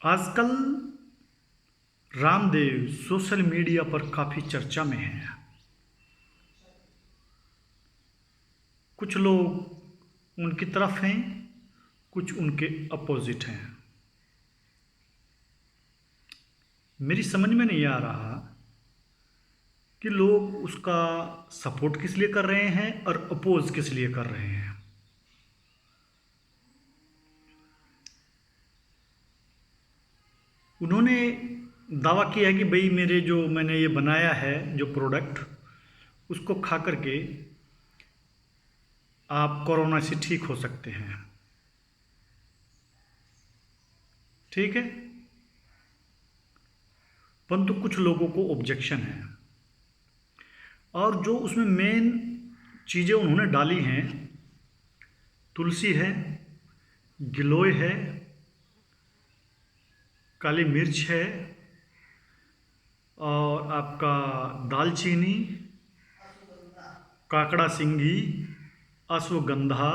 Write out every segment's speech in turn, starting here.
आजकल Ramdev social media पर काफ़ी चर्चा में हैं। कुछ लोग उनकी तरफ हैं, कुछ उनके अपोजिट हैं। मेरी समझ में नहीं आ रहा कि लोग उसका सपोर्ट किस लिए कर रहे हैं और अपोज किस लिए कर रहे हैं। उन्होंने दावा किया है कि भाई मैंने ये बनाया है जो प्रोडक्ट, उसको खा करके आप कोरोना से ठीक हो सकते हैं। ठीक है, परंतु कुछ लोगों को ऑब्जेक्शन है और जो उसमें मेन चीज़ें उन्होंने डाली हैं, तुलसी है, गिलोय है, काली मिर्च है और आपका दालचीनी, काकड़ा सिंगी, अश्वगंधा,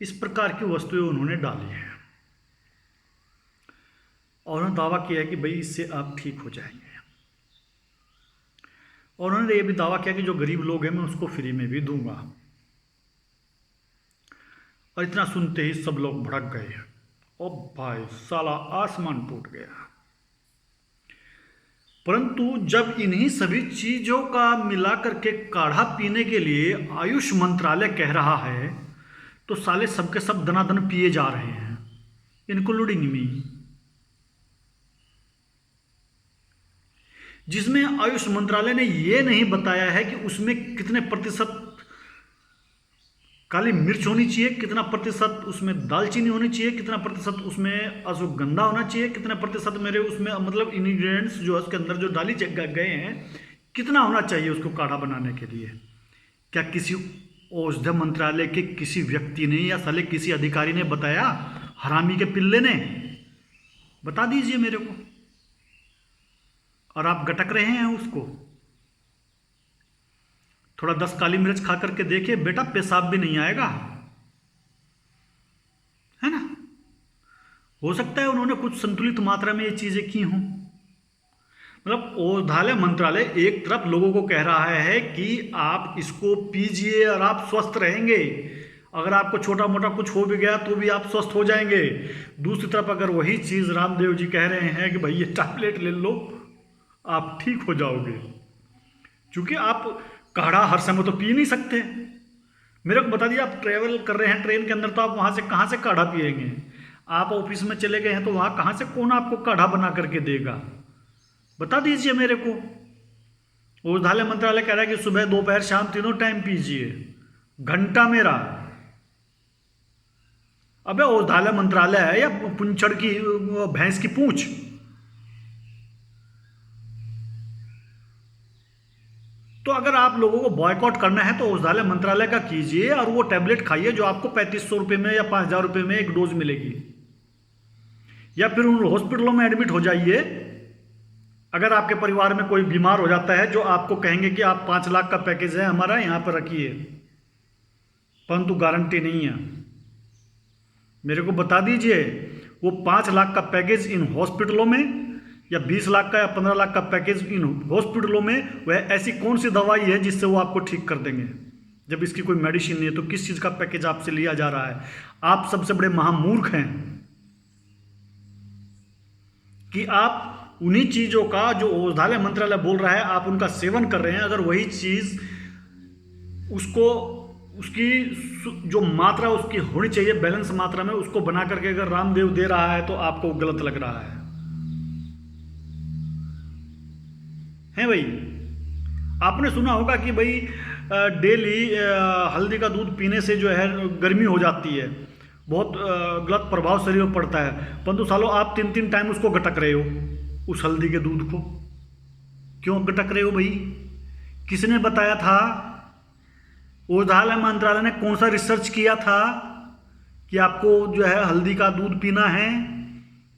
इस प्रकार की वस्तुएं उन्होंने डाली हैं और उन्होंने दावा किया है कि भाई इससे आप ठीक हो जाएंगे। और उन्होंने ये भी दावा किया कि जो गरीब लोग हैं मैं उसको फ्री में भी दूंगा। और इतना सुनते ही सब लोग भड़क गए और भाई साला आसमान टूट गया। परंतु जब इन्हीं सभी चीजों का मिला करके काढ़ा पीने के लिए आयुष मंत्रालय कह रहा है तो साले सबके सब दनादन पिए जा रहे हैं, इंक्लूडिंग मी, जिसमें आयुष मंत्रालय ने यह नहीं बताया है कि उसमें कितने प्रतिशत काली मिर्च होनी चाहिए, कितना प्रतिशत उसमें दालचीनी होनी चाहिए, कितना प्रतिशत उसमें अश्वगंधा होना चाहिए, कितना प्रतिशत मेरे उसमें मतलब इंग्रेडिएंट्स जो है उसके अंदर जो डाली गए हैं कितना होना चाहिए उसको काढ़ा बनाने के लिए। क्या किसी औषध मंत्रालय के किसी व्यक्ति ने या साले किसी अधिकारी ने बताया? हरामी के पिल्ले ने बता दीजिए मेरे को। और आप गटक रहे हैं उसको। थोड़ा 10 काली मिर्च खा करके देखिए बेटा, पेशाब भी नहीं आएगा, है ना। हो सकता है उन्होंने कुछ संतुलित मात्रा में ये चीजें की हों। मतलब औषधालय मंत्रालय एक तरफ लोगों को कह रहा है कि आप इसको पीजिए और आप स्वस्थ रहेंगे, अगर आपको छोटा मोटा कुछ हो भी गया तो भी आप स्वस्थ हो जाएंगे। दूसरी तरफ अगर वही चीज रामदेव जी कह रहे हैं कि भाई ये टैबलेट ले लो आप ठीक हो जाओगे, क्योंकि आप काढ़ा हर समय तो पी नहीं सकते। मेरे को बता दिए, आप ट्रेवल कर रहे हैं ट्रेन के अंदर तो आप वहां से कहां से काढ़ा पिएंगे? आप ऑफिस में चले गए हैं तो वहां कहां से कौन आपको काढ़ा बना करके देगा? बता दीजिए मेरे को। औषधालय मंत्रालय कह रहा है कि सुबह दोपहर शाम तीनों टाइम पीजिए, घंटा मेरा। अबे औषधालय मंत्रालय है या पुंछड़ की भैंस की पूंछ? तो अगर आप लोगों को बॉयकॉट करना है तो औषधालय मंत्रालय का कीजिए और वो टैबलेट खाइए जो आपको 3500 रुपये में या 5000 रुपये में एक डोज मिलेगी, या फिर उन हॉस्पिटलों में एडमिट हो जाइए। अगर आपके परिवार में कोई बीमार हो जाता है जो आपको कहेंगे कि आप 5 लाख का पैकेज है हमारा, यहां पर रखिए, परंतु गारंटी नहीं है। मेरे को बता दीजिए वो 5 लाख का पैकेज इन हॉस्पिटलों में या 20 लाख का या 15 लाख का पैकेज इन हॉस्पिटलों में वह ऐसी कौन सी दवाई है जिससे वो आपको ठीक कर देंगे? जब इसकी कोई मेडिसिन नहीं है तो किस चीज का पैकेज आपसे लिया जा रहा है? आप सबसे बड़े महामूर्ख हैं कि आप उन्हीं चीजों का जो औषधालय मंत्रालय बोल रहा है आप उनका सेवन कर रहे हैं। अगर वही चीज उसको उसकी जो मात्रा उसकी होनी चाहिए बैलेंस मात्रा में, उसको बना करके अगर रामदेव दे रहा है तो आपको गलत लग रहा है भाई। आपने सुना होगा कि भाई डेली हल्दी का दूध पीने से जो है गर्मी हो जाती है, बहुत गलत प्रभाव शरीर पर पड़ता है, परंतु सालों आप 3-3 टाइम उसको गटक रहे हो, उस हल्दी के दूध को। क्यों गटक रहे हो भाई? किसने बताया था? औषधालय मंत्रालय ने कौन सा रिसर्च किया था कि आपको जो है हल्दी का दूध पीना है?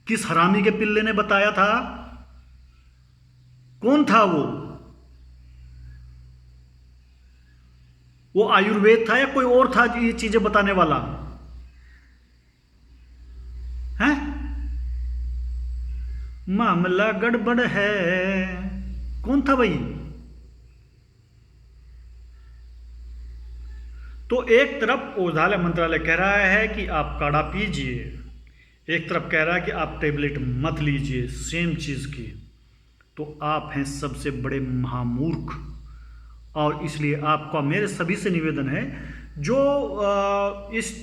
किस हरामी के पिल्ले ने बताया था? कौन था वो? आयुर्वेद था या कोई और था ये चीजें बताने वाला है? मामला गड़बड़ है। कौन था भाई? तो एक तरफ औषधालय मंत्रालय कह रहा है कि आप काढ़ा पीजिए, एक तरफ कह रहा है कि आप टेबलेट मत लीजिए सेम चीज़ की। तो आप हैं सबसे बड़े महामूर्ख। और इसलिए आपका मेरे सभी से निवेदन है, जो इस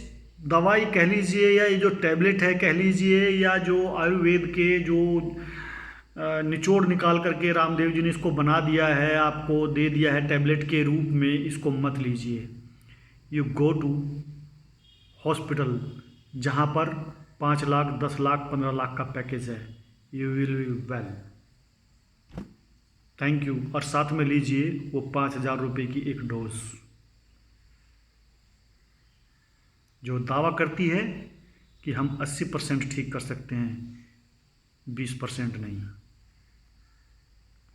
दवाई कह लीजिए या ये जो टैबलेट है कह लीजिए, या जो आयुर्वेद के जो निचोड़ निकाल करके रामदेव जी ने इसको बना दिया है, आपको दे दिया है टैबलेट के रूप में, इसको मत लीजिए। यू गो टू हॉस्पिटल जहाँ पर 5 लाख 10 लाख 15 लाख का पैकेज है, you will be well. Thank you. और साथ में लीजिए वो 5,000 रुपये की एक डोज, जो दावा करती है कि हम 80% ठीक कर सकते हैं, 20% नहीं।